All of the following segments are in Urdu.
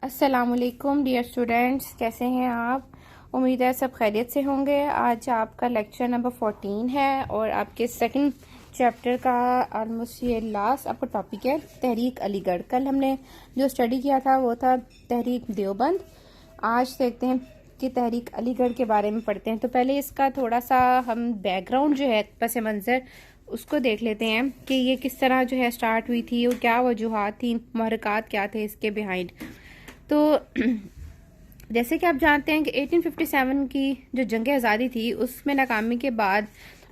السلام علیکم ڈیئر اسٹوڈینٹس، کیسے ہیں آپ؟ امید ہے سب خیریت سے ہوں گے۔ آج آپ کا لیکچر نمبر 14 ہے اور آپ کے سیکنڈ چیپٹر کا آلموسٹ یہ لاسٹ آپ کا ٹاپک ہے تحریک علی گڑھ۔ کل ہم نے جو اسٹڈی کیا تھا وہ تھا تحریک دیوبند۔ آج دیکھتے ہیں کہ تحریک علی گڑھ کے بارے میں پڑھتے ہیں۔ تو پہلے اس کا تھوڑا سا ہم بیک گراؤنڈ جو ہے پس منظر اس کو دیکھ لیتے ہیں کہ یہ کس طرح جو ہے سٹارٹ ہوئی تھی اور کیا وجوہات تھیں، محرکات کیا تھے اس کے بیہائنڈ۔ تو جیسے کہ آپ جانتے ہیں کہ 1857 کی جو جنگ آزادی تھی اس میں ناکامی کے بعد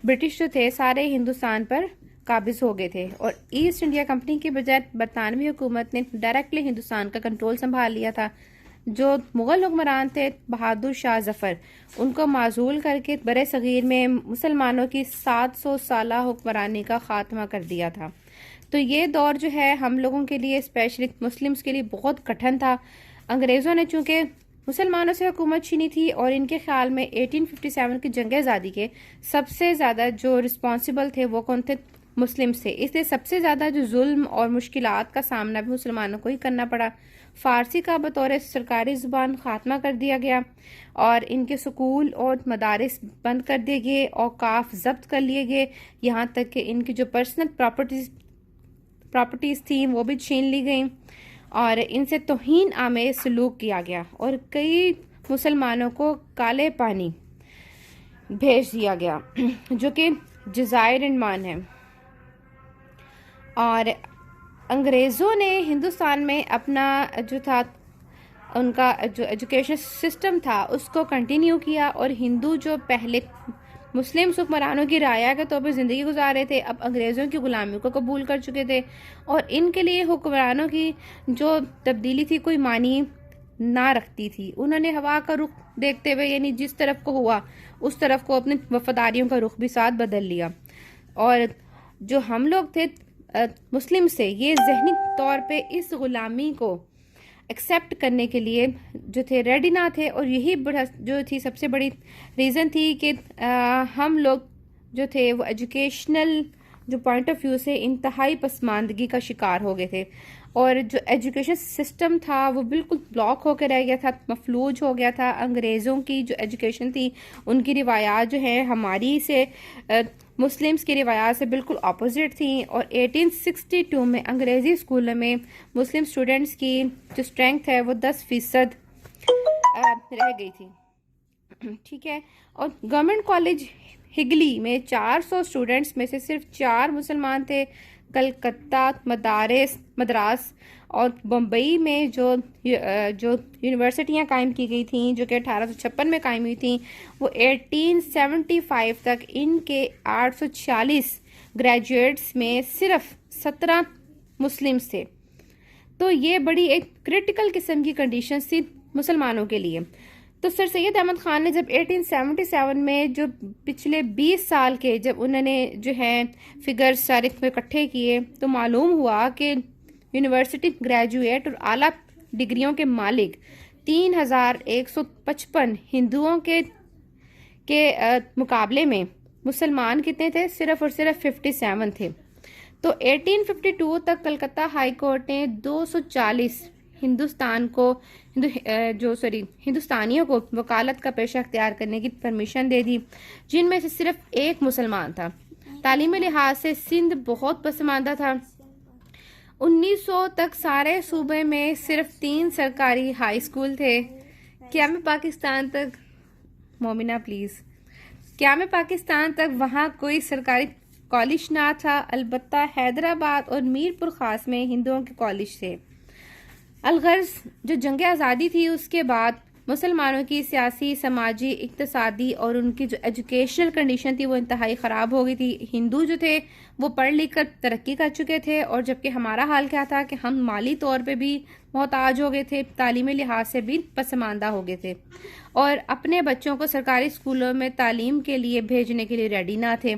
برٹش جو تھے سارے ہندوستان پر قابض ہو گئے تھے، اور ایسٹ انڈیا کمپنی کے بجائے برطانوی حکومت نے ڈائریکٹلی ہندوستان کا کنٹرول سنبھال لیا تھا۔ جو مغل حکمران تھے بہادر شاہ ظفر، ان کو معزول کر کے برِ صغیر میں مسلمانوں کی 700 سالہ حکمرانی کا خاتمہ کر دیا تھا۔ تو یہ دور جو ہے ہم لوگوں کے لیے اسپیشلی مسلمز کے لیے بہت کٹھن تھا۔ انگریزوں نے چونکہ مسلمانوں سے حکومت چھینی تھی اور ان کے خیال میں 1857 کی جنگ آزادی کے سب سے زیادہ جو رسپانسبل تھے وہ کون تھے؟ مسلم سے، اس لیے سب سے زیادہ جو ظلم اور مشکلات کا سامنا بھی مسلمانوں کو ہی کرنا پڑا۔ فارسی کا بطور سرکاری زبان خاتمہ کر دیا گیا اور ان کے سکول اور مدارس بند کر دیے گئے، اوقاف ضبط کر لیے گئے، یہاں تک کہ ان کی جو پرسنل پراپرٹیز تھیں وہ بھی چھین لی گئیں اور ان سے توہین آمیز سلوک کیا گیا، اور کئی مسلمانوں کو کالے پانی بھیج دیا گیا جو کہ جزائر انڈمان ہے۔ اور انگریزوں نے ہندوستان میں اپنا جو تھا ان کا جو ایجوکیشن سسٹم تھا اس کو کنٹینیو کیا، اور ہندو جو پہلے مسلم حکمرانوں کی رعایا کے طور پر زندگی گزار رہے تھے اب انگریزوں کی غلامی کو قبول کر چکے تھے، اور ان کے لیے حکمرانوں کی جو تبدیلی تھی کوئی معنی نہ رکھتی تھی۔ انہوں نے ہوا کا رخ دیکھتے ہوئے یعنی جس طرف کو ہوا اس طرف کو اپنی وفاداریوں کا رخ بھی ساتھ بدل لیا، اور جو ہم لوگ تھے مسلم سے یہ ذہنی طور پہ اس غلامی کو ایکسیپٹ کرنے کے لیے جو تھے ریڈی نہ تھے، اور یہی جو تھی سب سے بڑی ریزن تھی کہ ہم لوگ جو تھے وہ ایجوکیشنل جو پوائنٹ آف ویو سے انتہائی پسماندگی کا شکار ہو گئے تھے، اور جو ایجوکیشن سسٹم تھا وہ بالکل بلاک ہو کے رہ گیا تھا، مفلوج ہو گیا تھا۔ انگریزوں کی جو ایجوکیشن تھی ان کی روایات جو ہیں ہماری سے مسلمز کی روایات سے بالکل اپوزٹ تھیں، اور 1862 میں انگریزی اسکولوں میں مسلم اسٹوڈنٹس کی جو اسٹرینتھ ہے وہ 10% رہ گئی تھی، ٹھیک ہے۔ اور گورنمنٹ کالج ہگلی میں 400 اسٹوڈنٹس میں سے صرف 4 مسلمان تھے۔ کلکتہ مدراس اور بمبئی میں جو یونیورسٹیاں قائم کی گئی تھیں جو کہ 1856 میں قائم ہوئی تھیں، وہ 1875 تک ان کے 840 گریجویٹس میں صرف 17 مسلمز تھے۔ تو یہ بڑی ایک کرٹیکل قسم کی کنڈیشنز تھی مسلمانوں کے لیے۔ تو سر سید احمد خان نے جب 1877 میں جو پچھلے 20 سال کے جب انہوں نے جو ہے فگرز سارے اکٹھے کیے تو معلوم ہوا کہ یونیورسٹی گریجویٹ اور اعلیٰ ڈگریوں کے مالک 3155 ہندوؤں کے مقابلے میں مسلمان کتنے تھے؟ صرف اور صرف 57 تھے۔ تو 1852 تک کلکتہ ہائی کورٹ نے 240 ہندوستانیوں کو وکالت کا پیشہ اختیار کرنے کی پرمیشن دے دی، جن میں سے صرف ایک مسلمان تھا۔ تعلیمی لحاظ سے سندھ بہت پسماندہ تھا۔ 1900 تک سارے صوبے میں صرف 3 سرکاری ہائی اسکول تھے۔ قیام پاکستان تک مومنہ پلیز قیام پاکستان تک وہاں کوئی سرکاری کالج نہ تھا، البتہ حیدرآباد اور میر پور خاص میں ہندوؤں کے کالج تھے۔ الغرض جو جنگ آزادی تھی اس کے بعد مسلمانوں کی سیاسی، سماجی، اقتصادی اور ان کی جو ایجوکیشنل کنڈیشن تھی وہ انتہائی خراب ہو گئی تھی۔ ہندو جو تھے وہ پڑھ لکھ کر ترقی کر چکے تھے، اور جبکہ ہمارا حال کیا تھا کہ ہم مالی طور پہ بھی محتاج ہو گئے تھے، تعلیمی لحاظ سے بھی پسماندہ ہو گئے تھے، اور اپنے بچوں کو سرکاری اسکولوں میں تعلیم کے لیے بھیجنے کے لیے ریڈی نہ تھے،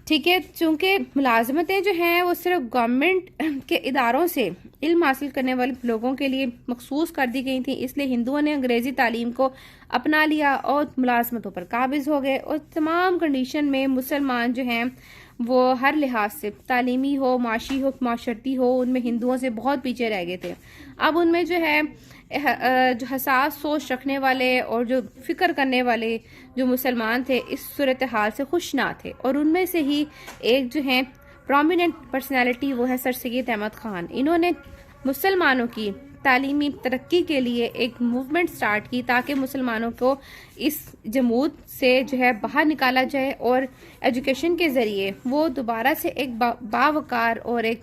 ٹھیک ہے۔ چونکہ ملازمتیں جو ہیں وہ صرف گورنمنٹ کے اداروں سے علم حاصل کرنے والے لوگوں کے لیے مخصوص کر دی گئی تھیں، اس لیے ہندوؤں نے انگریزی تعلیم کو اپنا لیا اور ملازمتوں پر قابض ہو گئے، اور تمام کنڈیشن میں مسلمان جو ہیں وہ ہر لحاظ سے تعلیمی ہو، معاشی ہو، معاشرتی ہو، ان میں ہندوؤں سے بہت پیچھے رہ گئے تھے. اب ان میں جو ہے جو حساس سوچ رکھنے والے اور جو فکر کرنے والے جو مسلمان تھے اس صورتحال سے خوش نہ تھے، اور ان میں سے ہی ایک جو ہے پرومیننٹ پرسنالٹی وہ ہے سر سید احمد خان. انہوں نے مسلمانوں کی تعلیمی ترقی کے لیے ایک موومنٹ سٹارٹ کی تاکہ مسلمانوں کو اس جمود سے جو ہے باہر نکالا جائے اور ایجوکیشن کے ذریعے وہ دوبارہ سے ایک باوقار اور ایک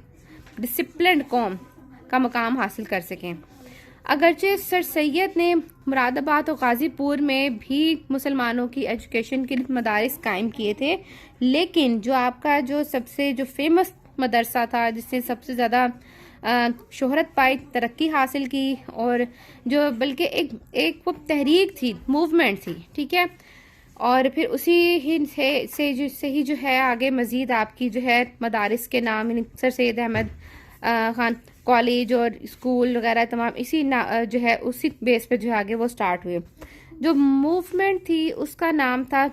ڈسپلنڈ قوم کا مقام حاصل کر سکیں. اگرچہ سر سید نے مراد آباد اور غازی پور میں بھی مسلمانوں کی ایجوکیشن کے مدارس قائم کیے تھے، لیکن جو آپ کا جو سب سے جو فیمس مدرسہ تھا، جس سے سب سے زیادہ شہرت پائی، ترقی حاصل کی، اور جو بلکہ ایک وہ تحریک تھی، موومنٹ تھی، ٹھیک ہے، اور پھر اسی ہی سے ہی جو ہے آگے مزید آپ کی جو ہے مدارس کے نام سر سید احمد خان کالج اور اسکول وغیرہ تمام اسی جو ہے اسی بیس پہ جو ہے آگے وہ سٹارٹ ہوئے. جو موومنٹ تھی اس کا نام تھا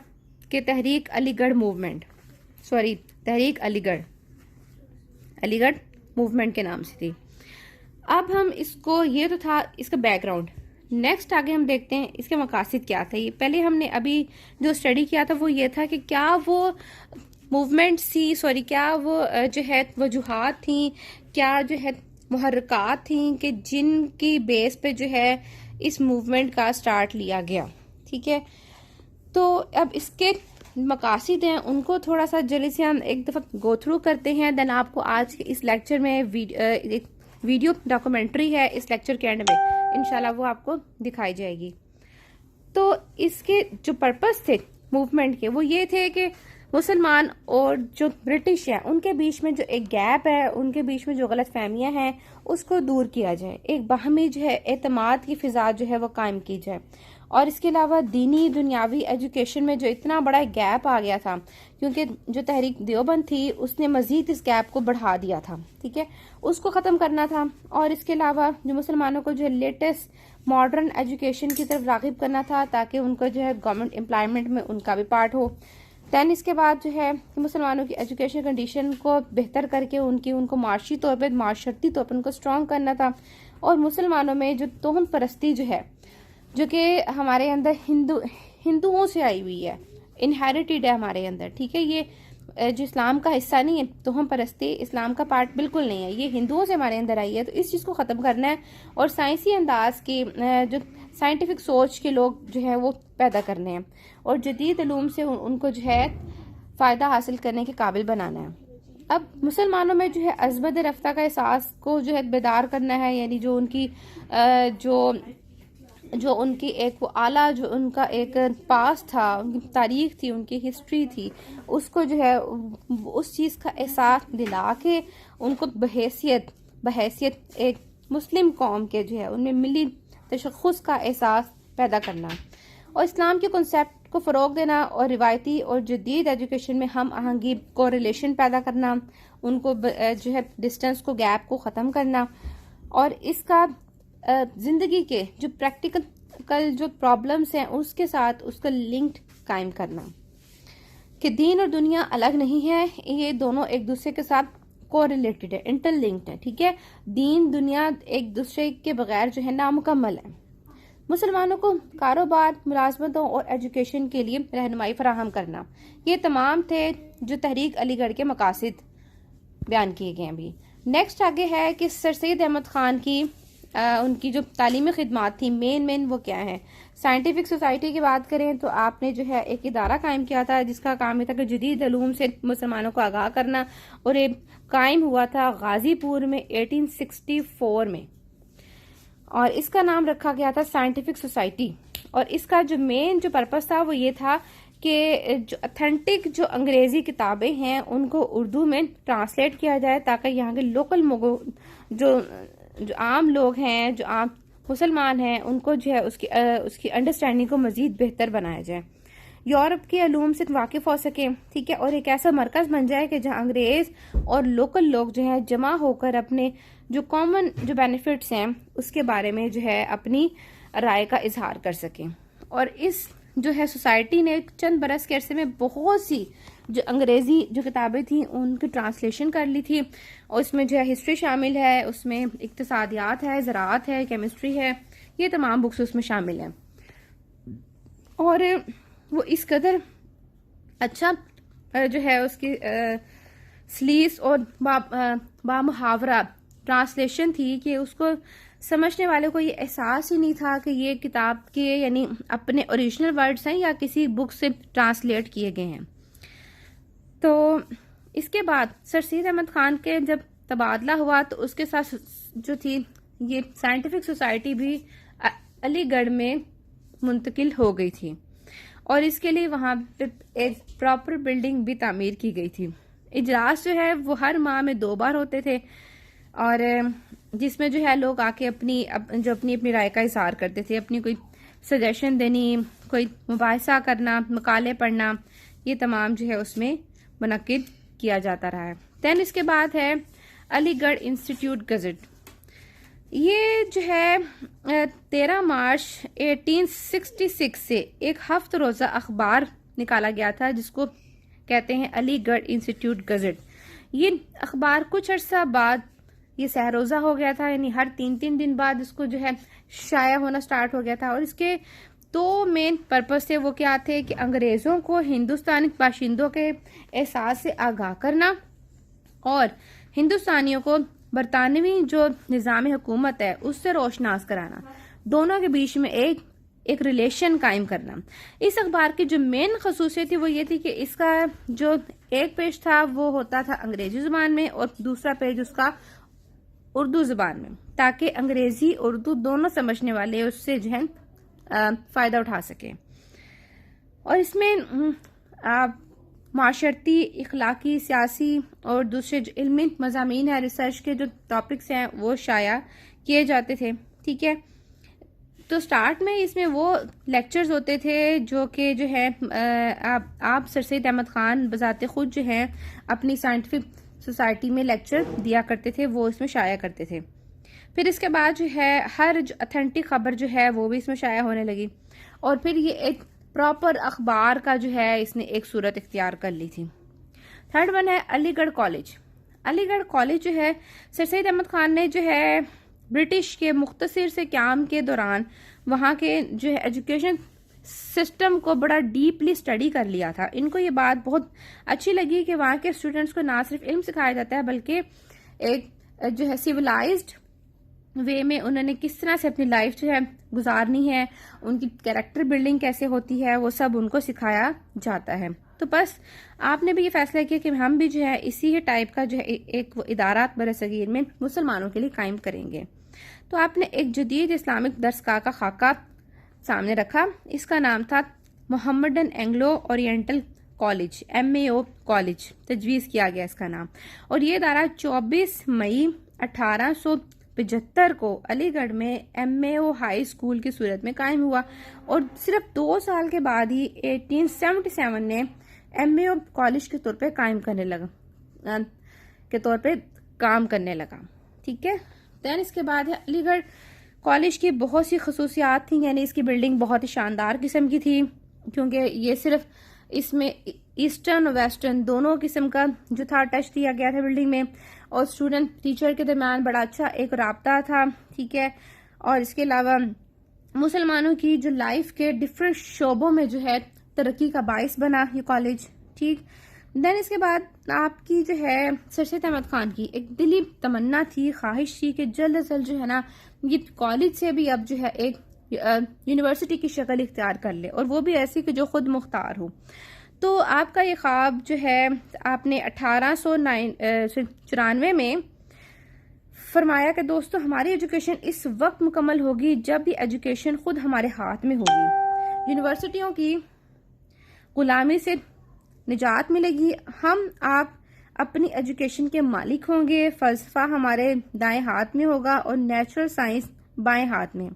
کہ تحریک علی گڑھ موومنٹ، تحریک علی گڑھ موومنٹ کے نام سے تھی. اب ہم اس کو، یہ تو تھا اس کا بیک گراؤنڈ. نیکسٹ آگے ہم دیکھتے ہیں اس کے مقاصد کیا تھے. پہلے ہم نے ابھی جو اسٹڈی کیا تھا وہ یہ تھا کہ کیا وہ موومنٹ کیا وہ جو ہے وجوہات تھیں، کیا جو ہے محرکات تھیں کہ جن کی بیس پہ جو ہے اس موومنٹ کا سٹارٹ لیا گیا. ٹھیک ہے، تو اب اس کے مقاصد ہیں ان کو تھوڑا سا جلدی سے ہم ایک دفعہ گو تھرو کرتے ہیں. دین آپ کو آج کے اس لیکچر میں ایک ویڈیو ڈاکومنٹری ہے اس لیکچر کے اینڈ میں انشاءاللہ وہ آپ کو دکھائی جائے گی. تو اس کے جو پرپس تھے موومنٹ کے وہ یہ تھے کہ مسلمان اور جو برٹش ہیں ان کے بیچ میں جو ایک گیپ ہے، ان کے بیچ میں جو غلط فہمیاں ہیں اس کو دور کیا جائے، ایک باہمی جو ہے اعتماد کی فضا جو ہے وہ قائم کی جائے. اور اس کے علاوہ دینی دنیاوی ایجوکیشن میں جو اتنا بڑا گیپ آ گیا تھا، کیونکہ جو تحریک دیوبند تھی اس نے مزید اس گیپ کو بڑھا دیا تھا، ٹھیک ہے، اس کو ختم کرنا تھا. اور اس کے علاوہ جو مسلمانوں کو جو ہے لیٹسٹ ماڈرن ایجوکیشن کی طرف راغب کرنا تھا تاکہ ان کو جو ہے گورنمنٹ امپلائمنٹ میں ان کا بھی پارٹ ہو. دین اس کے بعد جو ہے مسلمانوں کی ایجوکیشن کنڈیشن کو بہتر کر کے ان کو معاشی طور پہ، معاشرتی طور پر ان کو اسٹرانگ کرنا تھا. اور مسلمانوں میں جو توہم پرستی جو ہے، جو کہ ہمارے اندر ہندوؤں سے آئی ہوئی ہے، انہیریٹڈ ہے ہمارے اندر، ٹھیک ہے، یہ جو اسلام کا حصہ نہیں ہے، توہم پرستی اسلام کا پارٹ بالکل نہیں ہے، یہ ہندوؤں سے ہمارے اندر آئی ہے. تو اس چیز کو ختم کرنا ہے اور سائنسی انداز کی جو سائنٹیفک سوچ کے لوگ جو ہے وہ پیدا کرنے ہیں اور جدید علوم سے ان کو جو ہے فائدہ حاصل کرنے کے قابل بنانا ہے. اب مسلمانوں میں جو ہے عظمت رفتہ کا احساس کو جو ہے بیدار کرنا ہے، یعنی جو ان کی جو ان کی ایک وہ اعلیٰ جو ان کا ایک پاس تھا، ان کی تاریخ تھی، ان کی ہسٹری تھی، اس کو جو ہے اس چیز کا احساس دلا کے ان کو بحیثیت ایک مسلم قوم کے جو ہے ان میں ملی تشخص کا احساس پیدا کرنا اور اسلام کے کنسیپٹ کو فروغ دینا اور روایتی اور جدید ایجوکیشن میں ہم آہنگی کو ریلیشن پیدا کرنا، ان کو جو ہے ڈسٹنس کو، گیپ کو ختم کرنا اور اس کا زندگی کے جو پریکٹیکل جو پرابلمس ہیں اس کے ساتھ اس کا لنکڈ قائم کرنا کہ دین اور دنیا الگ نہیں ہے، یہ دونوں ایک دوسرے کے ساتھ کو ریلیٹڈ ہے، انٹر لنکڈ ہے. ٹھیک ہے، دین دنیا ایک دوسرے کے بغیر جو ہے نامکمل ہے. مسلمانوں کو کاروبار، ملازمتوں اور ایجوکیشن کے لیے رہنمائی فراہم کرنا، یہ تمام تھے جو تحریک علی گڑھ کے مقاصد بیان کیے گئے. ابھی نیکسٹ آگے ہے کہ سر سید احمد خان کی ان کی جو تعلیمی خدمات تھی مین وہ کیا ہے. سائنٹیفک سوسائٹی کی بات کریں تو آپ نے جو ہے ایک ادارہ قائم کیا تھا جس کا کام یہ تھا کہ جدید علوم سے مسلمانوں کو آگاہ کرنا، اور یہ قائم ہوا تھا غازی پور میں 1864 میں، اور اس کا نام رکھا گیا تھا سائنٹیفک سوسائٹی. اور اس کا جو مین جو پرپس تھا وہ یہ تھا کہ جو اتھینٹک جو انگریزی کتابیں ہیں ان کو اردو میں ٹرانسلیٹ کیا جائے تاکہ یہاں کے لوکل جو عام لوگ ہیں، جو عام مسلمان ہیں، ان کو جو ہے اس کی انڈرسٹینڈنگ کو مزید بہتر بنایا جائے، یورپ کے علوم سے واقف ہو سکیں. ٹھیک ہے، اور ایک ایسا مرکز بن جائے کہ جہاں انگریز اور لوکل لوگ جو ہیں جمع ہو کر اپنے جو کامن جو بینیفٹس ہیں اس کے بارے میں جو ہے اپنی رائے کا اظہار کر سکیں. اور اس جو ہے سوسائٹی نے چند برس کے عرصے میں بہت سی جو انگریزی جو کتابیں تھیں ان کی ٹرانسلیشن کر لی تھی، اور اس میں جو ہے ہسٹری شامل ہے، اس میں اقتصادیات ہے، زراعت ہے، کیمسٹری ہے، یہ تمام بکس اس میں شامل ہیں. اور وہ اس قدر اچھا جو ہے اس کی سلیس اور بامحاورہ ٹرانسلیشن تھی کہ اس کو سمجھنے والے کو یہ احساس ہی نہیں تھا کہ یہ کتاب کے یعنی اپنے اوریجنل ورڈز ہیں یا کسی بک سے ٹرانسلیٹ کیے گئے ہیں. تو اس کے بعد سر سید احمد خان کے جب تبادلہ ہوا تو اس کے ساتھ جو تھی یہ سائنٹیفک سوسائٹی بھی علی گڑھ میں منتقل ہو گئی تھی، اور اس کے لیے وہاں پہ ایک پراپر بلڈنگ بھی تعمیر کی گئی تھی. اجلاس جو ہے وہ ہر ماہ میں 2 بار ہوتے تھے، اور جس میں جو ہے لوگ آ کے اپنی رائے کا اظہار کرتے تھے، اپنی کوئی سجیشن دینی، کوئی مباحثہ کرنا، مقالے پڑھنا، یہ تمام جو ہے اس میں منعقد کیا جاتا رہا ہے. دین اس کے بعد ہے علی گڑھ انسٹیٹیوٹ گزٹ. یہ جو ہے 13 مارچ 1866 سے ایک ہفت روزہ اخبار نکالا گیا تھا جس کو کہتے ہیں علی گڑھ انسٹیٹیوٹ گزٹ. یہ اخبار کچھ عرصہ بعد یہ سہ روزہ ہو گیا تھا، یعنی ہر 3 دن بعد اس کو جو ہے شائع ہونا سٹارٹ ہو گیا تھا. اور اس کے 2 مین پرپس تھے. وہ کیا تھے کہ انگریزوں کو ہندوستانی باشندوں کے احساس سے آگاہ کرنا، اور ہندوستانیوں کو برطانوی جو نظام حکومت ہے اس سے روشناس کرانا، دونوں کے بیچ میں ایک ریلیشن قائم کرنا. اس اخبار کی جو مین خصوصیت تھی وہ یہ تھی کہ اس کا جو ایک پیج تھا وہ ہوتا تھا انگریزی زبان میں، اور دوسرا پیج اس کا اردو زبان میں، تاکہ انگریزی اردو دونوں سمجھنے والے اس سے جو ہے فائدہ اٹھا سکیں. اور اس میں معاشرتی، اخلاقی، سیاسی اور دوسرے جو علمی مضامین ہیں، ریسرچ کے جو ٹاپکس ہیں وہ شائع کیے جاتے تھے. ٹھیک ہے، تو سٹارٹ میں اس میں وہ لیکچرز ہوتے تھے جو کہ جو ہے آپ سر سید احمد خان بذات خود جو ہے اپنی سائنٹیفک سوسائٹی میں لیکچر دیا کرتے تھے، وہ اس میں شائع کرتے تھے. پھر اس کے بعد جو ہے ہر جو اتھینٹک خبر جو ہے وہ بھی اس میں شائع ہونے لگی، اور پھر یہ ایک پراپر اخبار کا جو ہے اس نے ایک صورت اختیار کر لی تھی. 3rd ون ہے علی گڑھ کالج. علی گڑھ کالج جو ہے سر سید احمد خان نے جو ہے برٹش کے مختصر سے قیام کے دوران وہاں کے جو ہے ایجوکیشن سسٹم کو بڑا ڈیپلی اسٹڈی کر لیا تھا. ان کو یہ بات بہت اچھی لگی کہ وہاں کے اسٹوڈنٹس کو نہ صرف علم سکھایا جاتا ہے بلکہ ایک جو ہے سیولائزڈ وے میں انہوں نے کس طرح سے اپنی لائف جو ہے گزارنی ہے، ان کی کیریکٹر بلڈنگ کیسے ہوتی ہے، وہ سب ان کو سکھایا جاتا ہے. تو بس آپ نے بھی یہ فیصلہ کیا کہ ہم بھی جو ہے اسی ٹائپ کا جو ہے ایک ادارات برصغیر میں مسلمانوں کے لیے قائم کریں گے. تو آپ نے ایک جدید اسلامک درسگاہ کا خاکہ سامنے رکھا. اس کا نام تھا Mohammedan Anglo Oriental college, MAO college تجویز کیا گیا اس کا نام. اور یہ ادارہ 24 مئی 1875 کو علی گڑھ میں MAO ہائی اسکول کی صورت میں قائم ہوا، اور صرف 2 سال کے بعد ہی 1877 نے MAO کالج کے طور پہ کام کرنے لگا. ٹھیک ہے، دین اس کے بعد ہے علی گڑھ کالج کی بہت سی خصوصیات تھیں. یعنی اس کی بلڈنگ بہت ہی شاندار قسم کی تھی، کیونکہ یہ صرف اس میں ایسٹرن اور ویسٹرن دونوں قسم کا جو تھا ٹچ دیا گیا تھا بلڈنگ میں، اور اسٹوڈنٹ ٹیچر کے درمیان بڑا اچھا ایک رابطہ تھا. ٹھیک ہے، اور اس کے علاوہ مسلمانوں کی جو لائف کے ڈفرینٹ شعبوں میں جو ہے ترقی کا باعث بنا یہ کالج. ٹھیک، دین اس کے بعد آپ کی جو ہے سر سید احمد خان کی ایک دلی تمنا تھی، خواہش تھی کہ جلد از جلد جو ہے نا یہ کالج سے بھی اب جو ہے ایک یونیورسٹی کی شکل اختیار کر لے، اور وہ بھی ایسی کہ جو خود مختار ہو. تو آپ کا یہ خواب جو ہے آپ نے 1894 میں فرمایا کہ دوستو ہماری ایجوکیشن اس وقت مکمل ہوگی جب یہ ایجوکیشن خود ہمارے ہاتھ میں ہوگی، یونیورسٹیوں کی غلامی سے نجات ملے گی، ہم آپ اپنی ایجوکیشن کے مالک ہوں گے، فلسفہ ہمارے دائیں ہاتھ میں ہوگا اور نیچرل سائنس بائیں ہاتھ میں،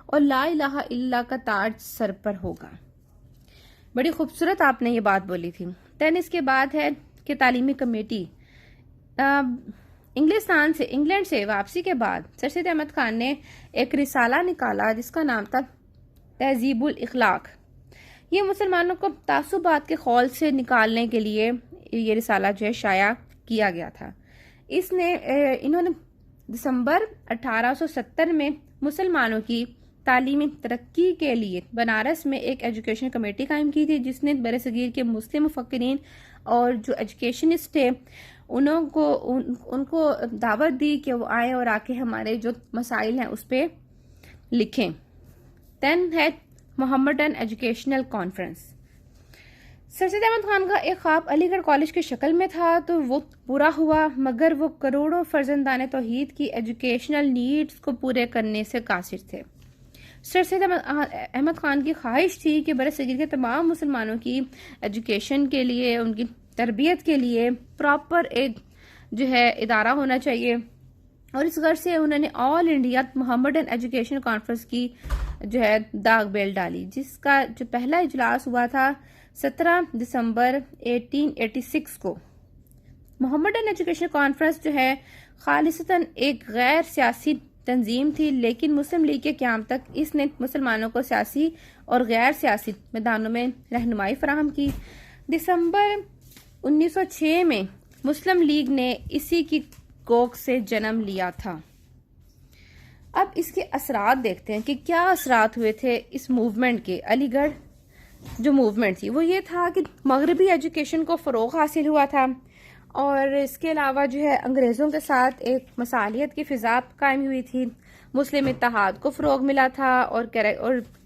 اور لا الہ الا اللہ کا تاج سر پر ہوگا. بڑی خوبصورت آپ نے یہ بات بولی تھی. دین اس کے بعد ہے کہ تعلیمی کمیٹی. انگلینڈ سے واپسی کے بعد سر سید احمد خان نے ایک رسالہ نکالا جس کا نام تھا تہذیب الاخلاق. یہ مسلمانوں کو تعصبات کے خول سے نکالنے کے لیے یہ رسالہ جو ہے شائع کیا گیا تھا. انہوں نے دسمبر 1870 میں مسلمانوں کی تعلیمی ترقی کے لیے بنارس میں ایک ایجوکیشن کمیٹی قائم کی تھی، جس نے برصغیر کے مسلم مفکرین اور جو ایجوکیشنسٹ تھے ان کو دعوت دی کہ وہ آئیں اور آ کے ہمارے جو مسائل ہیں اس پہ لکھیں. دین ہے محمدن ایجوکیشنل کانفرنس. سر سید احمد خان کا ایک خواب علی گڑھ کالج کی شکل میں تھا تو وہ پورا ہوا، مگر وہ کروڑوں فرزندان توحید کی ایجوکیشنل نیڈز کو پورے کرنے سے قاصر تھے. سر سید احمد خان کی خواہش تھی کہ برصغیر کے تمام مسلمانوں کی ایجوکیشن کے لیے، ان کی تربیت کے لیے پراپر ایک جو ہے ادارہ ہونا چاہیے، اور اس غرض سے انہوں نے آل انڈیا محمدن ایجوکیشن کانفرنس کی جو ہے داغ بیل ڈالی، جس کا جو پہلا اجلاس ہوا تھا 17 دسمبر 1886 کو. محمدن ایجوکیشن کانفرنس جو ہے خالصتاً ایک غیر سیاسی تنظیم تھی، لیکن مسلم لیگ کے قیام تک اس نے مسلمانوں کو سیاسی اور غیر سیاسی میدانوں میں رہنمائی فراہم کی. دسمبر 1906 میں مسلم لیگ نے اسی کی کوکھ سے جنم لیا تھا. اب اس کے اثرات دیکھتے ہیں کہ کیا اثرات ہوئے تھے اس موومنٹ کے. علی گڑھ جو موومنٹ تھی وہ یہ تھا کہ مغربی ایجوکیشن کو فروغ حاصل ہوا تھا، اور اس کے علاوہ جو ہے انگریزوں کے ساتھ ایک مصالحت کی فضا قائم ہوئی تھی، مسلم اتحاد کو فروغ ملا تھا، اور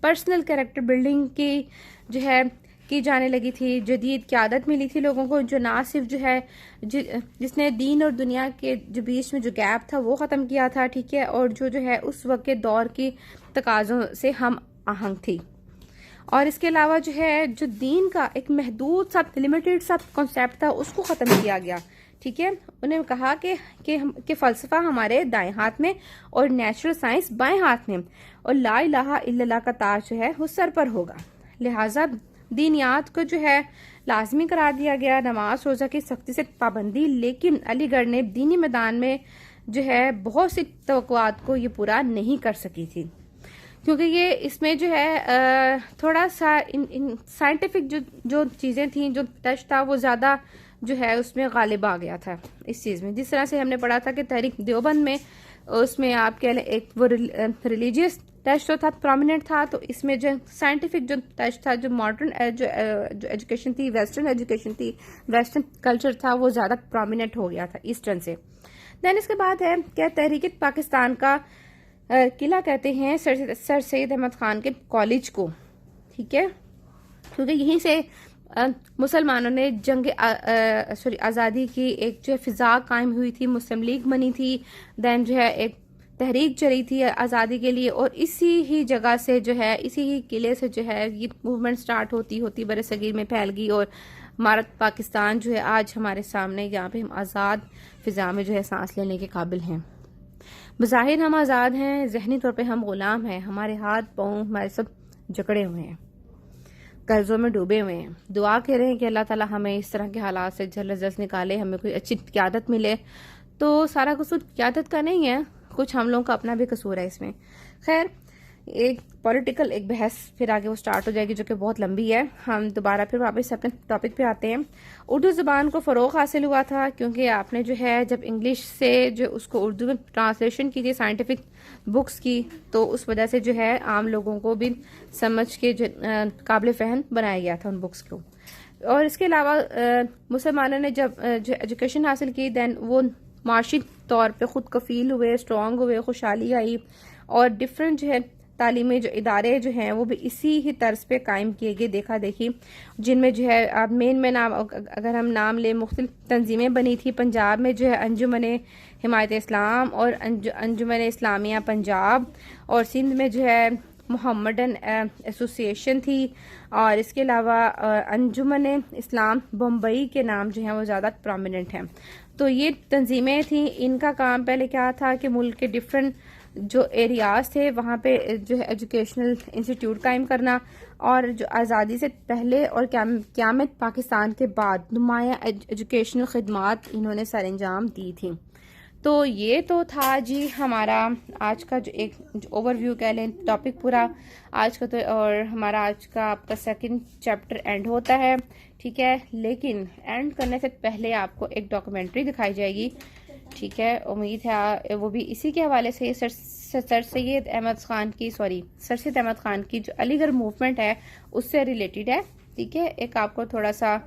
پرسنل کیریکٹر بلڈنگ کی جو ہے کی جانے لگی تھی. جدید قیادت ملی تھی لوگوں کو، جو نہ صرف جو ہے جس نے دین اور دنیا کے جو بیچ میں جو گیپ تھا وہ ختم کیا تھا، ٹھیک ہے، اور جو ہے اس وقت کے دور کی تقاضوں سے ہم آہنگ تھی. اور اس کے علاوہ جو ہے جو دین کا ایک محدود سا لمیٹڈ سا کنسیپٹ تھا اس کو ختم کیا گیا، ٹھیک ہے. انہیں کہا کہ فلسفہ ہمارے دائیں ہاتھ میں اور نیچرل سائنس بائیں ہاتھ میں، اور لا الہ الا اللہ کا تاج جو ہے وہ سر پر ہوگا. لہٰذا دینیات کو جو ہے لازمی قرار دیا گیا، نماز روزہ کی سختی سے پابندی. لیکن علی گڑھ نے دینی میدان میں جو ہے بہت سی توقعات کو یہ پورا نہیں کر سکی تھی، کیونکہ یہ اس میں جو ہے تھوڑا سا سائنٹیفک جو چیزیں تھیں، جو ٹچ تھا وہ زیادہ جو ہے اس میں غالب آ گیا تھا اس چیز میں. جس طرح سے ہم نے پڑھا تھا کہ تحریک دیوبند میں اس میں آپ کہہ لیں ایک وہ ریلیجیس ٹچ جو تھا پرومیننٹ تھا، تو اس میں جو سائنٹیفک جو ٹچ تھا، جو ماڈرن جو ایجوکیشن تھی، ویسٹرن ایجوکیشن تھی، ویسٹرن کلچر تھا، وہ زیادہ پرومیننٹ ہو گیا تھا ایسٹرن سے. دین اس کے بعد ہے کیا تحریک پاکستان کا قلعہ کہتے ہیں سر سید احمد خان کے کالج کو، ٹھیک ہے، کیونکہ یہیں سے مسلمانوں نے آزادی کی ایک جو فضا قائم ہوئی تھی، مسلم لیگ بنی تھی، دین جو ہے ایک تحریک چلی تھی آزادی کے لیے، اور اسی ہی جگہ سے جو ہے اسی ہی قلعے سے جو ہے یہ موومنٹ سٹارٹ ہوتی برصغیر میں پھیل گئی، اور ہمارا پاکستان جو ہے آج ہمارے سامنے، یہاں پہ ہم آزاد فضا میں جو ہے سانس لینے کے قابل ہیں. بظاہر ہم آزاد ہیں، ذہنی طور پہ ہم غلام ہیں، ہمارے ہاتھ پاؤں ہمارے سب جکڑے ہوئے ہیں، قرضوں میں ڈوبے ہوئے ہیں. دعا کر رہے ہیں کہ اللہ تعالیٰ ہمیں اس طرح کے حالات سے جلد از جلد نکالے، ہمیں کوئی اچھی قیادت ملے. تو سارا قصور قیادت کا نہیں ہے، کچھ ہم لوگوں کا اپنا بھی قصور ہے اس میں. خیر، ایک پولیٹیکل ایک بحث پھر آگے وہ سٹارٹ ہو جائے گی جو کہ بہت لمبی ہے. ہم دوبارہ پھر واپس اپنے ٹاپک پہ آتے ہیں. اردو زبان کو فروغ حاصل ہوا تھا کیونکہ آپ نے جو ہے جب انگلش سے جو اس کو اردو میں ٹرانسلیشن کی تھی سائنٹیفک بکس کی، تو اس وجہ سے جو ہے عام لوگوں کو بھی سمجھ کے جو قابل فہم بنایا گیا تھا ان بکس کو. اور اس کے علاوہ مسلمانوں نے جب جو ایجوکیشن حاصل کی، دین وہ معاشی طور پہ خود کفیل ہوئے، اسٹرانگ ہوئے، خوشحالی آئی، اور ڈفرینٹ جو ہے تعلیمی جو ادارے جو ہیں وہ بھی اسی ہی طرز پہ قائم کیے گئے، دیکھا دیکھی، جن میں جو ہے آپ مین نام اگر ہم نام لیں، مختلف تنظیمیں بنی تھی. پنجاب میں جو ہے انجمن حمایت اسلام اور انجمن اسلامیہ پنجاب، اور سندھ میں جو ہے محمدن ایسوسیشن تھی، اور اس کے علاوہ انجمن اسلام بمبئی کے نام جو ہیں وہ زیادہ پرومیننٹ ہیں. تو یہ تنظیمیں تھیں. ان کا کام پہلے کیا تھا کہ ملک کے ڈفرینٹ جو ایریاز تھے وہاں پہ جو ہے ایجوکیشنل انسٹیٹیوٹ قائم کرنا، اور جو آزادی سے پہلے اور قیامت پاکستان کے بعد نمایاں ایجوکیشنل خدمات انہوں نے سر انجام دی تھیں. تو یہ تو تھا جی ہمارا آج کا جو ایک اوور ویو کہہ لیں ٹاپک پورا آج کا، تو اور ہمارا آج کا آپ کا سیکنڈ چیپٹر اینڈ ہوتا ہے، ٹھیک ہے. لیکن اینڈ کرنے سے پہلے آپ کو ایک ڈاکومنٹری دکھائی جائے گی، ٹھیک ہے. امید ہے وہ بھی اسی کے حوالے سے سر سید احمد خان کی جو علی گڑھ موومنٹ ہے اس سے ریلیٹڈ ہے، ٹھیک ہے. ایک آپ کو تھوڑا سا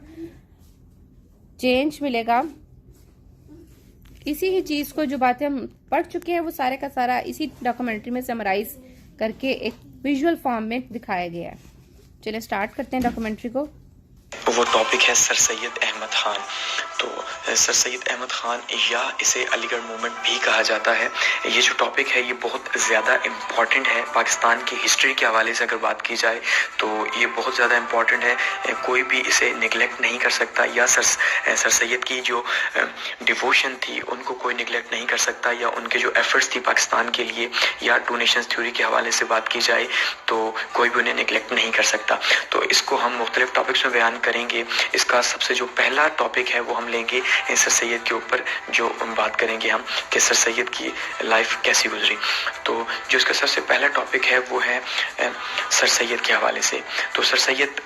چینج ملے گا. اسی ہی چیز کو جو باتیں ہم پڑھ چکے ہیں وہ سارے کا سارا اسی ڈاکومنٹری میں سمرائز کر کے ایک ویژول فارم میں دکھایا گیا ہے. چلے سٹارٹ کرتے ہیں ڈاکومنٹری کو. وہ ٹاپک ہے سر سید احمد خان. تو سر سید احمد خان یا اسے علی گڑھ موومنٹ بھی کہا جاتا ہے. یہ جو ٹاپک ہے یہ بہت زیادہ امپورٹنٹ ہے پاکستان کی ہسٹری کے حوالے سے. اگر بات کی جائے تو یہ بہت زیادہ امپورٹنٹ ہے، کوئی بھی اسے نگلیکٹ نہیں کر سکتا. یا سر سید کی جو ڈیووشن تھی ان کو کوئی نگلیکٹ نہیں کر سکتا، یا ان کے جو ایفرٹس تھی پاکستان کے لیے، یا ٹو نیشنز تھیوری کے حوالے سے بات کی جائے تو کوئی بھی انہیں نگلیکٹ نہیں کر سکتا. تو اس کو ہم مختلف ٹاپکس میں بیان کریں گے. اس کا سب سے جو پہلا ٹاپک ہے وہ ہم لیں گے سر سید کے اوپر، جو بات کریں گے ہم کہ سر سید کی لائف کیسی گزری. تو جو اس کا سب سے پہلا ٹاپک ہے وہ ہے سر سید کے حوالے سے. تو سر سید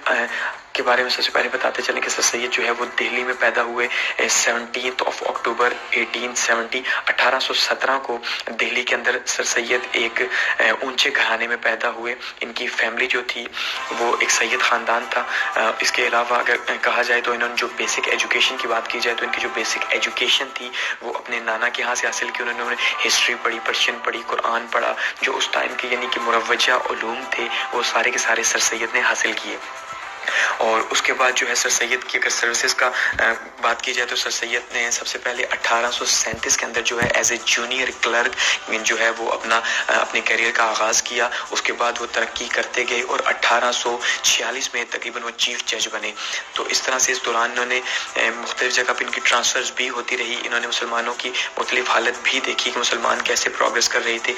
کے بارے میں سب سے پہلے بتاتے چلیں کہ سر سید جو ہے وہ دہلی میں پیدا ہوئے 17 اکتوبر 1870 1817 کو. دہلی کے اندر سر سید ایک اونچے گھرانے میں پیدا ہوئے. ان کی فیملی جو تھی وہ ایک سید خاندان تھا. اس کے علاوہ اگر کہا جائے تو انہوں نے جو بیسک ایجوکیشن کی بات کی جائے تو ان کی جو بیسک ایجوکیشن تھی وہ اپنے نانا کے ہاں سے حاصل کی. انہوں نے ہسٹری پڑھی، پرشین پڑھی، قرآن پڑھا. جو اس ٹائم کے یعنی کہ مروجہ علوم تھے وہ سارے کے سارے سر سید نے حاصل کیے. اور اس کے بعد جو ہے سر سید کی اگر سروسز کا بات کی جائے تو سر سید نے سب سے پہلے 1837 کے اندر جو ہے ایز اے جونیئر کلرک جو ہے وہ اپنے کیریئر کا آغاز کیا. اس کے بعد وہ ترقی کرتے گئے اور 1846 میں تقریباً وہ چیف جج بنے. تو اس طرح سے اس دوران انہوں نے مختلف جگہ پہ ان کی ٹرانسفرز بھی ہوتی رہی. انہوں نے مسلمانوں کی مختلف حالت بھی دیکھی کہ مسلمان کیسے پروگریس کر رہے تھے.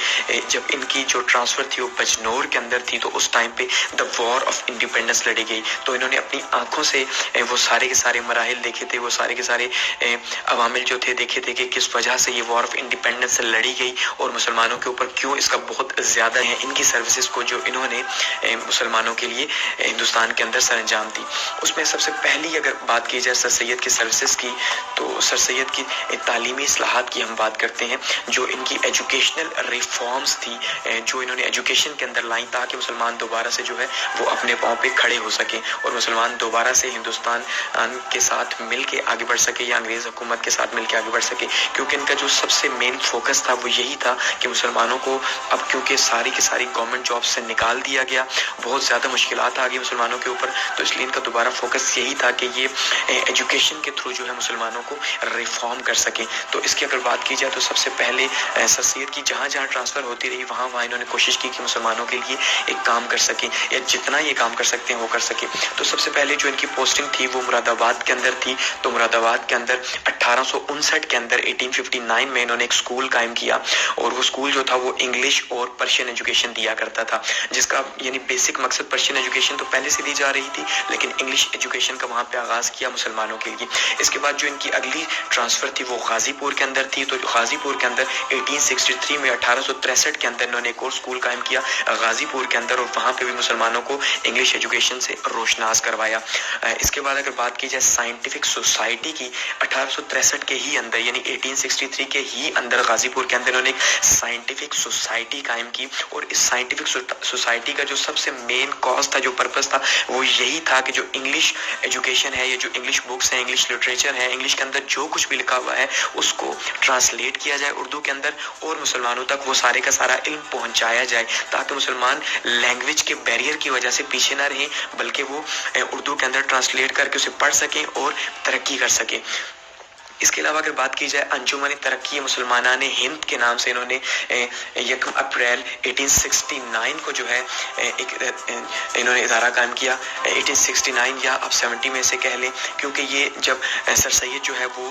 جب ان کی جو ٹرانسفر تھی وہ بجنور کے اندر تھی تو اس ٹائم پہ دا وار آف انڈیپینڈنس لڑی گئی. تو انہوں نے اپنی آنکھوں سے وہ سارے کے سارے مراحل دیکھے تھے، وہ سارے کے سارے عوامل جو تھے دیکھے تھے کہ کس وجہ سے یہ وار آف انڈیپینڈنس لڑی گئی اور مسلمانوں کے اوپر کیوں اس کا بہت زیادہ ہے. ان کی سروسز کو جو انہوں نے مسلمانوں کے لیے ہندوستان کے اندر سر انجام دی. اس میں سب سے پہلی اگر بات کی جائے سر سید کی سروسز کی تو سر سید کی تعلیمی اصلاحات کی ہم بات کرتے ہیں. جو ان کی ایجوکیشنل ریفارمز تھی جو انہوں نے ایجوکیشن کے اندر لائیں تاکہ مسلمان دوبارہ سے جو ہے وہ اپنے پاؤں پہ کھڑے ہو سکیں اور مسلمان دوبارہ سے ہندوستان کے ساتھ مل کے آگے بڑھ سکے یا انگریز حکومت کے ساتھ مل کے آگے بڑھ سکے. کیونکہ ان کا جو سب سے مین فوکس تھا وہ یہی تھا کہ مسلمانوں کو اب کیونکہ ساری کی ساری گورنمنٹ جاب سے نکال دیا گیا، بہت زیادہ مشکلات آ گئی مسلمانوں کے اوپر، تو اس لیے ان کا دوبارہ فوکس یہی تھا کہ یہ ایجوکیشن کے تھرو جو ہے مسلمانوں کو ریفارم کر سکیں. تو اس کی اگر بات کی جائے تو سب سے پہلے سر سید کی جہاں جہاں ٹرانسفر ہوتی رہی وہاں انہوں نے کوشش کی کہ مسلمانوں کے لیے ایک کام کر سکیں یا جتنا یہ کام کر سکتے ہیں وہ کر سکیں. تو سب سے پہلے جو ان کی پوسٹنگ تھی وہ مراد آباد کے اندر تھی. تو مراد آباد کے اندر 1859 کے اندر 1859 میں انہوں نے ایک اسکول قائم کیا اور وہ اسکول جو تھا وہ انگلش اور پرشین ایجوکیشن دیا کرتا تھا، جس کا یعنی بیسک مقصد پرشین ایجوکیشن تو پہلے سے دی جا رہی تھی لیکن انگلش ایجوکیشن کا وہاں پہ آغاز کیا مسلمانوں کے لیے. اس کے بعد جو ان کی اگلی ٹرانسفر تھی وہ غازی پور کے اندر تھی. تو غازی پور کے اندر 1863 میں 1863 کے اندر انہوں نے ایک اور اسکول قائم کیا غازی پور کے اندر اور وہاں پہ بھی مسلمانوں کو انگلش ایجوکیشن سے روشناس کروایا. اس کے بعد اگر بات کی جائے سائنٹیفک سوسائٹی کی 1863 کے ہی اندر یعنی 1863 کے ہی اندر غازی پور کے اندر انہوں نے ایک سائنٹیفک سوسائٹی قائم کی اور اس سائنٹیفک سوسائٹی کا جو سب سے مین کاز تھا، جو پرپس تھا وہ یہی تھا کہ جو انگلش ایجوکیشن ہے یا جو انگلش بکس ہیں، انگلش لٹریچر ہے، انگلش کے اندر جو کچھ بھی لکھا ہوا ہے اس کو ٹرانسلیٹ کیا جائے اردو کے اندر اور مسلمانوں تک وہ سارے کا سارا علم پہنچایا جائے تاکہ مسلمان لینگویج کے بیریئر کی وجہ سے پیچھے نہ رہیں بلکہ وہ اردو کے اندر ٹرانسلیٹ کر کے اسے پڑھ سکیں اور ترقی کر سکیں. اس کے علاوہ اگر بات کی جائے انجمن ترقی مسلمانان ہند کے نام سے انہوں نے 1 اپریل 1869 کو جو ہے ایک انہوں نے ادارہ قائم کیا. 1869 یا اب 70 میں سے کہہ لیں کیونکہ یہ جب سر سید جو ہے وہ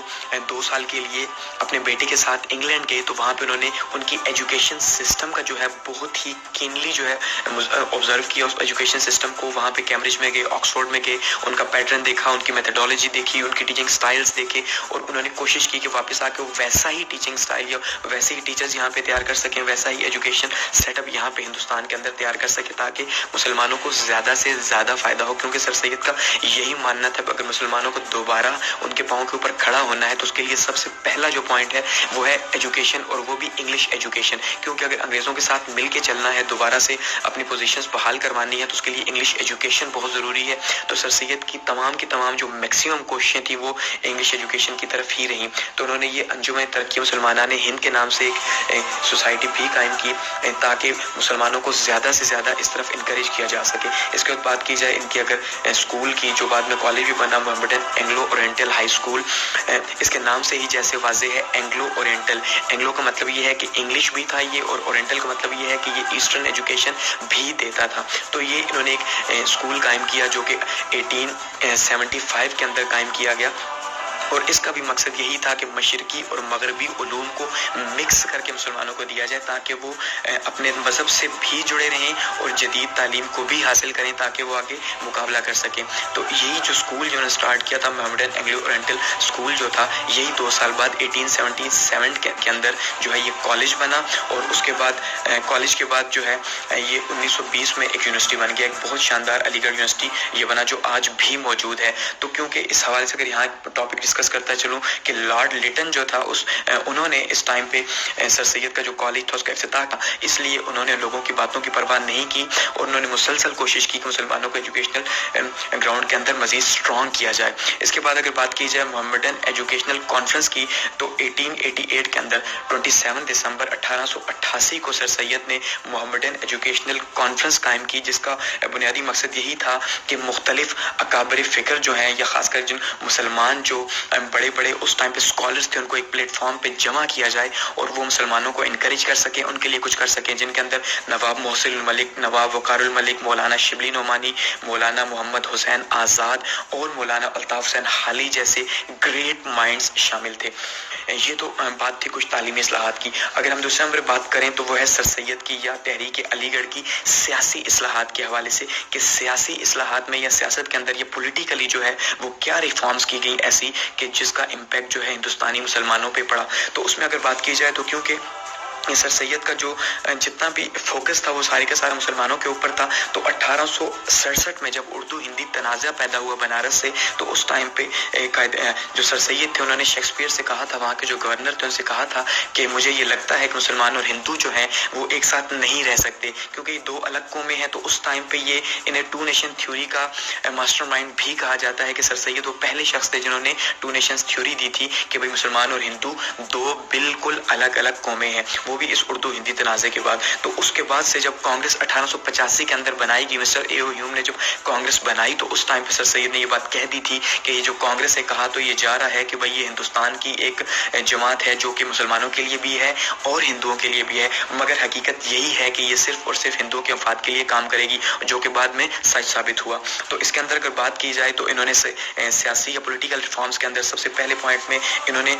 2 سال کے لیے اپنے بیٹے کے ساتھ انگلینڈ گئے تو وہاں پہ انہوں نے ان کی ایجوکیشن سسٹم کا جو ہے بہت ہی کینلی جو ہے آبزرو کیا. اس ایجوکیشن سسٹم کو وہاں پہ کیمبرج میں گئے، آکسفورڈ میں گئے، ان کا پیٹرن دیکھا، ان کی میتھڈالوجی دیکھی، ان کی ٹیچنگ سٹائلز دیکھے اور انہوں نے کوشش کی کہ واپس آ کے وہ ویسا ہی ٹیچنگ سٹائل یا ویسے ہی ٹیچرز یہاں پہ تیار کر سکیں, ویسا ہی ایجوکیشن سیٹ اپ یہاں پہ ہندوستان کے اندر تیار کر سکیں تاکہ مسلمانوں کو زیادہ سے زیادہ فائدہ ہو. کیونکہ سر سید کا یہی ماننا تھا اگر مسلمانوں کو دوبارہ ان کے پاؤں کے اوپر کھڑا ہونا ہے تو اس کے لیے سب سے پہلا جو پوائنٹ ہے وہ ہے ایجوکیشن, اور وہ بھی انگلش ایجوکیشن. کیونکہ اگر انگریزوں کے ساتھ مل کے چلنا ہے, دوبارہ سے اپنی پوزیشنز بحال کروانی ہے, تو اس کے لیے انگلش ایجوکیشن بہت ضروری ہے. تو سر سید کی تمام جو میکسیمم کوششیں تھیں وہ انگلش ایجوکیشن کی طرف ہی رہیں. تو انہوں نے یہ انجمن ترقی مسلمانان ہند کے نام سے ایک سوسائٹی بھی قائم کی تاکہ مسلمانوں کو زیادہ سے زیادہ اس طرف انکریج کیا جا سکے. اس کے بعد بات کی جائے ان کی اگر اسکول کی, جو بعد میں کالج بھی بنا محمدن اینگلو اورینٹل ہائی اسکول, اس کے نام سے ہی جیسے واضح ہے اینگلو اورینٹل. اینگلو کا مطلب یہ ہے کہ انگلش بھی تھا یہ, اور اورینٹل کا مطلب یہ ہے کہ یہ ایسٹرن ایجوکیشن بھی دیتا تھا. تو یہ انہوں نے ایک اسکول قائم کیا جو کہ 1875 کے اندر قائم کیا گیا, اور اس کا بھی مقصد یہی تھا کہ مشرقی اور مغربی علوم کو مکس کر کے مسلمانوں کو دیا جائے تاکہ وہ اپنے مذہب سے بھی جڑے رہیں اور جدید تعلیم کو بھی حاصل کریں تاکہ وہ آگے مقابلہ کر سکیں. تو یہی جو اسکول جو نے سٹارٹ کیا تھا محمدن اینگلو اورینٹل اسکول جو تھا, یہی 2 سال بعد 1877 کے اندر جو ہے یہ کالج بنا, اور اس کے بعد کالج کے بعد جو ہے یہ 1920 میں ایک یونیورسٹی بن گیا, ایک بہت شاندار علی گڑھ یونیورسٹی یہ بنا جو آج بھی موجود ہے. تو کیونکہ اس حوالے سے اگر یہاں ٹاپک ڈسکس کرتا چلوں کہ لارڈ لیٹن جو تھا انہوں نے اس ٹائم پہ سر سید کا جو کالج تھا اس کا افتتاح تھا, اس لیے انہوں نے لوگوں کی باتوں کی پرواہ نہیں کی اور انہوں نے مسلسل کوشش کی کہ مسلمانوں کو ایجوکیشنل گراؤنڈ کے اندر مزید اسٹرانگ کیا جائے. اس کے بعد اگر بات کی جائے محمدن ایجوکیشنل کانفرنس کی, تو 1888 کے اندر 27 دسمبر 1888 کو سر سید نے محمدن ایجوکیشنل کانفرنس قائم کی, جس کا بنیادی مقصد یہی تھا کہ مختلف اکابر فکر جو ہیں, یا خاص کر جن مسلمان جو بڑے بڑے اس ٹائم پہ اسکالرز تھے, ان کو ایک پلیٹ فارم پہ جمع کیا جائے اور وہ مسلمانوں کو انکریج کر سکیں, ان کے لیے کچھ کر سکیں, جن کے اندر نواب محسن الملک, نواب وقار الملک, مولانا شبلی نعمانی, مولانا محمد حسین آزاد اور مولانا الطاف حسین حالی جیسے گریٹ مائنڈز شامل تھے. یہ تو بات تھی کچھ تعلیمی اصلاحات کی. اگر ہم دوسرے نمبر بات کریں تو وہ ہے سر سید کی یا تحریک علی گڑھ کی سیاسی اصلاحات کے حوالے سے, کہ سیاسی اصلاحات میں یا سیاست کے اندر یہ پولیٹیکلی جو ہے وہ کیا ریفارمز کی گئی ایسی کہ جس کا امپیکٹ جو ہے ہندوستانی مسلمانوں پہ پڑا. تو اس میں اگر بات کی جائے تو کیونکہ سر سید کا جو جتنا بھی فوکس تھا وہ سارے کا سارا مسلمانوں کے اوپر تھا, تو 1867 میں جب اردو ہندی تنازع پیدا ہوا بنارس سے, تو اس ٹائم پہ جو سر سید تھے انہوں نے شیکسپیئر سے کہا تھا, وہاں کے جو گورنر تھے ان سے کہا تھا کہ مجھے یہ لگتا ہے کہ مسلمان اور ہندو جو ہیں وہ ایک ساتھ نہیں رہ سکتے کیونکہ یہ 2 الگ قومیں ہیں. تو اس ٹائم پہ یہ انہیں 2 نیشن تھیوری کا ماسٹر مائنڈ بھی کہا جاتا ہے کہ سر سید وہ پہلے شخص تھے جنہوں نے 2 نیشنز تھیوری دی تھی کہ بھئی مسلمان اور ہندو 2 بالکل الگ الگ قومیں ہیں, وہ بھی اس اردو ہندی تنازع کے بعد. تو اس کے بعد سے جب کانگریس 1885 کے اندر بنائی گئی, مسٹر اے او ہیوم نے جب کانگریس بنائی, تو اس ٹائم پہ سر سید نے یہ بات کہہ دی تھی کہ یہ جو کانگریس ہے کہا تو یہ جا رہا ہے کہ بھئی یہ ہندوستان کی ایک جماعت ہے جو کہ مسلمانوں کے لیے بھی ہے اور ہندوؤں کے لیے بھی ہے, مگر حقیقت یہی ہے کہ یہ صرف اور صرف ہندوؤں کے مفاد کے لیے کام کرے گی, جو کہ بعد میں سچ ثابت ہوا. تو اس کے اندر اگر بات کی جائے تو انہوں نے سیاسی یا پولیٹیکل ریفارمز کے اندر سب سے پہلے پوائنٹ میں انہوں نے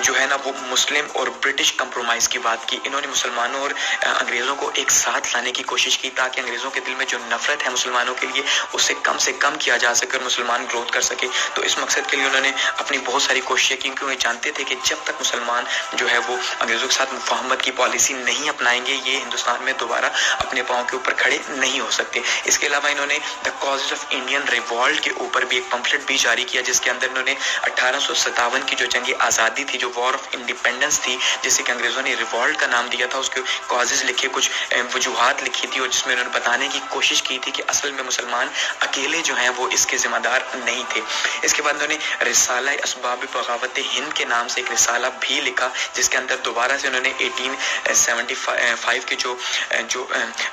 جو ہے نا وہ مسلم اور برٹش کمپرومائز کی بات کی. انہوں نے مسلمانوں اور انگریزوں کو ایک ساتھ لانے کی کوشش کی تاکہ انگریزوں کے دل میں جو نفرت ہے مسلمانوں کے لیے اسے کم سے کم کیا جا سکے اور مسلمان گروتھ کر سکے. تو اس مقصد کے لیے انہوں نے اپنی بہت ساری کوششیں کی, کیونکہ وہ جانتے تھے کہ جب تک مسلمان جو ہے وہ انگریزوں کے ساتھ مفاہمت کی پالیسی نہیں اپنائیں گے, یہ ہندوستان میں دوبارہ اپنے پاؤں کے اوپر کھڑے نہیں ہو سکتے. اس کے علاوہ انہوں نے the causes of Indian revolt کے اوپر بھی ایک پمفلٹ بھی جاری کیا, جس کے اندر انہوں نے 1857 کی جو جنگ آزادی تھی, جو وار آف انڈیپینڈنس تھی, جسے کہ انگریزوں نے ریوالٹ کا نام دیا تھا, اس کے کازز لکھے, کچھ وجوہات لکھی تھی, اور جس میں انہوں نے بتانے کی کوشش کی تھی کہ اصل میں مسلمان اکیلے جو ہیں وہ اس کے ذمہ دار نہیں تھے. اس کے بعد انہوں نے رسالہ اسباب بغاوت ہند کے نام سے ایک رسالہ بھی لکھا, جس کے اندر دوبارہ سے انہوں نے 1875 کے جو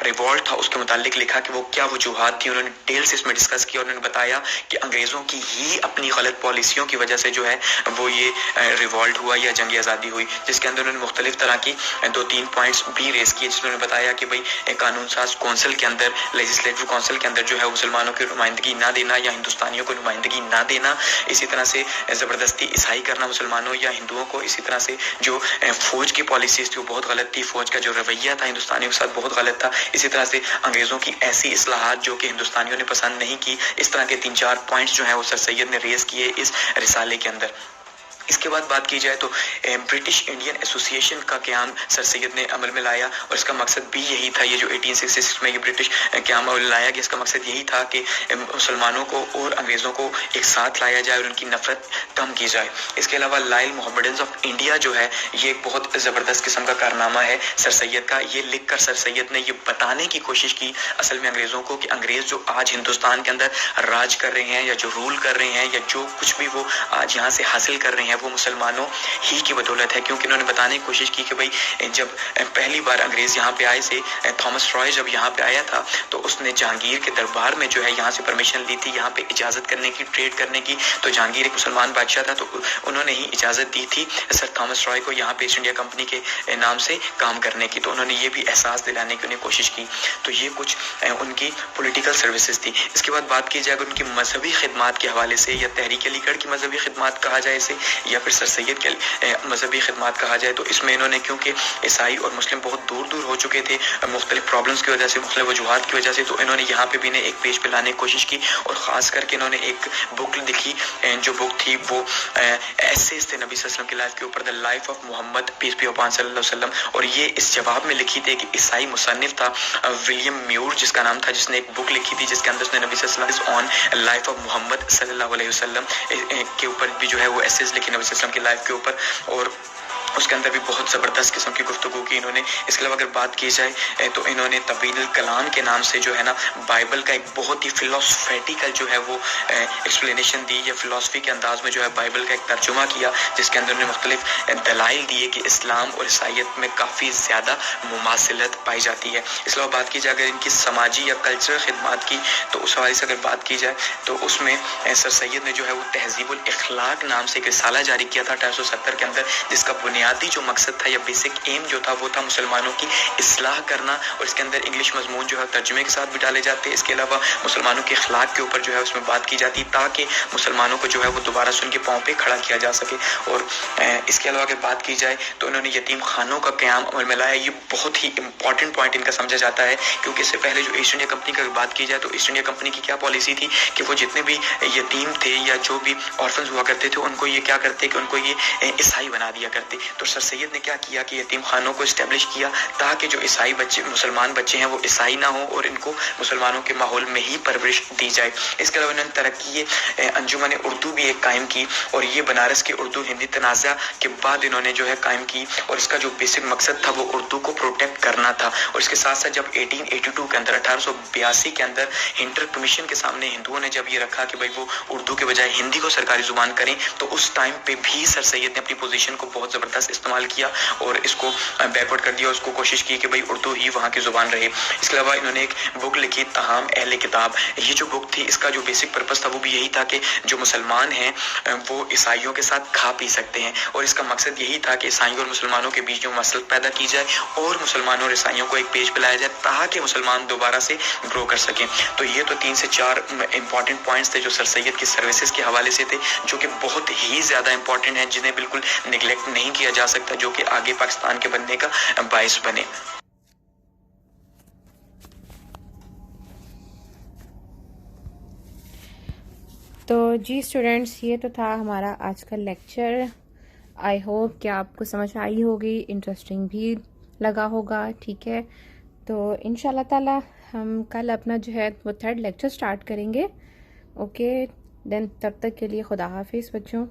ریوالٹ تھا اس کے متعلق لکھا کہ وہ کیا وجوہات تھی. انہوں نے ڈیٹیل سے اس میں ڈسکس کیا, اور انہوں نے بتایا کہ انگریزوں کی ہی اپنی غلط پالیسیوں کی وجہ سے جو ہے وہ یہ ریوالٹ ہوا یا جنگ آزادی ہوئی, جس کے اندر انہوں نے مختلف طرح کی 2-3 پوائنٹس بھی ریز کیے, جس میں انہوں نے بتایا کہ بھئی قانون ساز کونسل کے اندر, لیجسلیٹو کونسل کے اندر جو ہے مسلمانوں کی نمائندگی نہ دینا یا ہندوستانیوں کو نمائندگی نہ دینا, اسی طرح سے زبردستی عیسائی کرنا مسلمانوں یا ہندوؤں کو, اسی طرح سے جو فوج کی پالیسیز تھی وہ بہت غلط تھی, فوج کا جو رویہ تھا ہندوستانیوں کے ساتھ بہت غلط تھا, اسی طرح سے انگریزوں کی ایسی اصلاحات جو کہ ہندوستانیوں نے پسند نہیں کی. اس طرح کے 3-4 پوائنٹس جو ہیں وہ سر سید نے ریز کیے اس رسالے کے اندر. اس کے بعد بات کی جائے تو برٹش انڈین ایسوسیشن کا قیام سر سید نے عمل میں لایا، اور اس کا مقصد بھی یہی تھا، یہ جو 1866 میں یہ برٹش قیام عمل میں لایا گیا، اس کا مقصد یہی تھا کہ مسلمانوں کو اور انگریزوں کو ایک ساتھ لایا جائے اور ان کی نفرت کم کی جائے۔ اس کے علاوہ لائل محمڈنز آف انڈیا جو ہے یہ ایک بہت زبردست قسم کا کارنامہ ہے سر سید کا۔ یہ لکھ کر سر سید نے یہ بتانے کی کوشش کی اصل میں انگریزوں کو کہ انگریز جو آج ہندوستان کے اندر راج کر رہے ہیں یا جو رول کر رہے ہیں یا جو کچھ بھی وہ آج یہاں سے حاصل کر رہے ہیں وہ مسلمانوں ہی کی بدولت ہے، کیونکہ انہوں نے بتانے کی کوشش کی کہ بھائی جب پہلی بار انگریز یہاں پہ آئے تھے، تھامس رائے جب یہاں پہ آیا تھا تو اس نے جہانگیر کے دربار میں جو ہے یہاں سے پرمیشن لی تھی یہاں پہ اجازت کرنے کی، ٹریڈ کرنے کی، تو جہانگیر ایک مسلمان بادشاہ تھا تو انہوں نے ہی اجازت دی تھی سر تھامس رائے کو یہاں پہ ایسٹ انڈیا کمپنی کے نام سے کام کرنے کی، تو انہوں نے یہ بھی احساس دلانے کی انہیں کوشش کی۔ تو یہ کچھ ان کی پولیٹیکل سروسز تھی۔ اس کے بعد بات کی جائے اگر ان کی مذہبی خدمات کے حوالے سے یا تحریک علی گڑھ کی مذہبی خدمات کہا جائے اسے یا پھر سر سید کے مذہبی خدمات کہا جائے، تو اس میں انہوں نے کیونکہ عیسائی اور مسلم بہت دور دور ہو چکے تھے مختلف پرابلمز کی وجہ سے، مختلف وجوہات کی وجہ سے، تو انہوں نے یہاں پہ بھی انہیں ایک پیج پہ لانے کی کوشش کی، اور خاص کر کے انہوں نے ایک بک لکھی جو بک تھی وہ ایسیز تھے نبی صلی اللہ علیہ وسلم کی لائف کے اوپر، the life of Muhammad peace be upon صلی اللہ علیہ وسلم، اور یہ اس جواب میں لکھی تھی کہ عیسائی مصنف تھا ولیم میور جس کا نام تھا، جس نے ایک بک لکھی تھی جس کے اندر اس نے نبی صلی اللہ علیہ وسلم آن لائف آف محمد صلی اللہ علیہ وسلم کے اوپر بھی جو ہے وہ ایسیز لکھی نبی صلی اللہ علیہ وسلم کی لائف کے اوپر، اور اس کے اندر بھی بہت زبردست قسم کی گفتگو کی انہوں نے۔ اس کے علاوہ اگر بات کی جائے تو انہوں نے طویل الکلام کے نام سے جو ہے نا بائبل کا ایک بہت ہی فلاسفیٹیکل جو ہے وہ ایکسپلینیشن دی، یا فلاسفی کے انداز میں جو ہے بائبل کا ایک ترجمہ کیا جس کے اندر انہوں نے مختلف دلائل دیے کہ اسلام اور عیسائیت میں کافی زیادہ مماثلت پائی جاتی ہے۔ اس کے علاوہ بات کی جائے اگر ان کی سماجی یا کلچرل خدمات کی تو اس حوالے سے اگر بات کی جائے تو اس میں سر سید نے جو ہے وہ تہذیب الاخلاق نام سے ایک رسالہ جاری کیا تھا 1870 کے اندر، جس کا بنیادی جو مقصد تھا یا بیسک ایم جو تھا وہ تھا مسلمانوں کی اصلاح کرنا، اور اس کے اندر انگلش مضمون جو ہے ترجمے کے ساتھ بھی ڈالے جاتے ہیں۔ اس کے علاوہ مسلمانوں کے اخلاق کے اوپر جو ہے اس میں بات کی جاتی تاکہ مسلمانوں کو جو ہے وہ دوبارہ سے ان کے پاؤں پہ کھڑا کیا جا سکے۔ اور اس کے علاوہ اگر بات کی جائے تو انہوں نے یتیم خانوں کا قیام عمل میں لایا، یہ بہت ہی امپورٹنٹ پوائنٹ ان کا سمجھا جاتا ہے، کیونکہ اس سے پہلے جو ایسٹ انڈیا کمپنی کی بات کی جائے تو ایسٹ انڈیا کمپنی کی کیا پالیسی تھی کہ وہ جتنے بھی یتیم تھے یا جو بھی آرفنز ہوا کرتے تھے ان کو یہ کیا کرتے کہ ان کو یہ عیسائی بنا دیا کرتے۔ تو سر سید نے کیا کیا کہ یتیم خانوں کو اسٹیبلش کیا تاکہ جو عیسائی بچے مسلمان بچے ہیں وہ عیسائی نہ ہوں اور ان کو مسلمانوں کے ماحول میں ہی پرورش دی جائے۔ اس کے علاوہ انہوں نے ترقی انجمن اردو بھی ایک قائم کی، اور یہ بنارس کے اردو ہندی تنازع کے بعد انہوں نے جو ہے قائم کی، اور اس کا جو بیسک مقصد تھا وہ اردو کو پروٹیکٹ کرنا تھا۔ اور اس کے ساتھ ساتھ جب 1882 کے اندر 1882 کے اندر ہنٹر کمیشن کے سامنے ہندوؤں نے جب یہ رکھا کہ بھائی وہ اردو کے بجائے ہندی کو سرکاری زبان کریں، تو اس ٹائم پہ بھی سر سید نے اپنی پوزیشن کو بہت زبردست استعمال کیا اور اس کو بیکورڈ کر دیا، اس کو کوشش کی کہ بھائی اردو ہی وہاں کی زبان رہے۔ اس کے علاوہ انہوں نے ایک بک لکھی تاہم اہل کتاب، یہ جو بک تھی اس کا جو بیسک پرپس تھا وہ بھی یہی تھا کہ جو مسلمان ہیں وہ عیسائیوں کے ساتھ کھا پی سکتے ہیں، اور اس کا مقصد یہی تھا کہ عیسائیوں اور مسلمانوں کے بیچ جو مسلط پیدا کی جائے اور مسلمانوں اور عیسائیوں کو ایک پیج پہ لایا جائے تاکہ مسلمان دوبارہ سے گرو کر سکیں۔ تو یہ تو 3 سے 4 امپورٹنٹ پوائنٹس تھے جو سر سید کی سروسز کے حوالے سے تھے، جو کہ بہت ہی زیادہ امپورٹنٹ ہیں، جنہیں بالکل نگلیکٹ نہیں کیا جا سکتا، جو کہ آگے پاکستان کے بننے کا باعث بنے۔ تو جی اسٹوڈنٹس، یہ تو تھا ہمارا آج کا لیکچر۔ آئی ہوپ کہ آپ کو سمجھ آئی ہوگی، انٹرسٹنگ بھی لگا ہوگا، ٹھیک ہے۔ تو انشاءاللہ تعالی ہم کل اپنا جو ہے وہ 3rd لیکچر سٹارٹ کریں گے۔ اوکے دین، تب تک کے لیے خدا حافظ بچوں۔